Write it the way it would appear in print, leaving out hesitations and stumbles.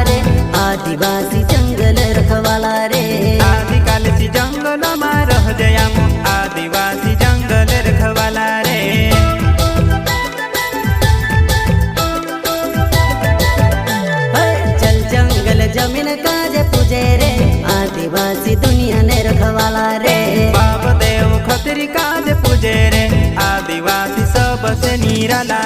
आदिवासी जंगल रखवाला रे आदिकालसी जंगल में रह जयाम आदिवासी जंगल रखवाला रे चल जंगल जमीन काज पूजे रे आदिवासी दुनिया ने रखवाला रे बाप देव खतरी काज पूजे रे आदिवासी सबसे निराला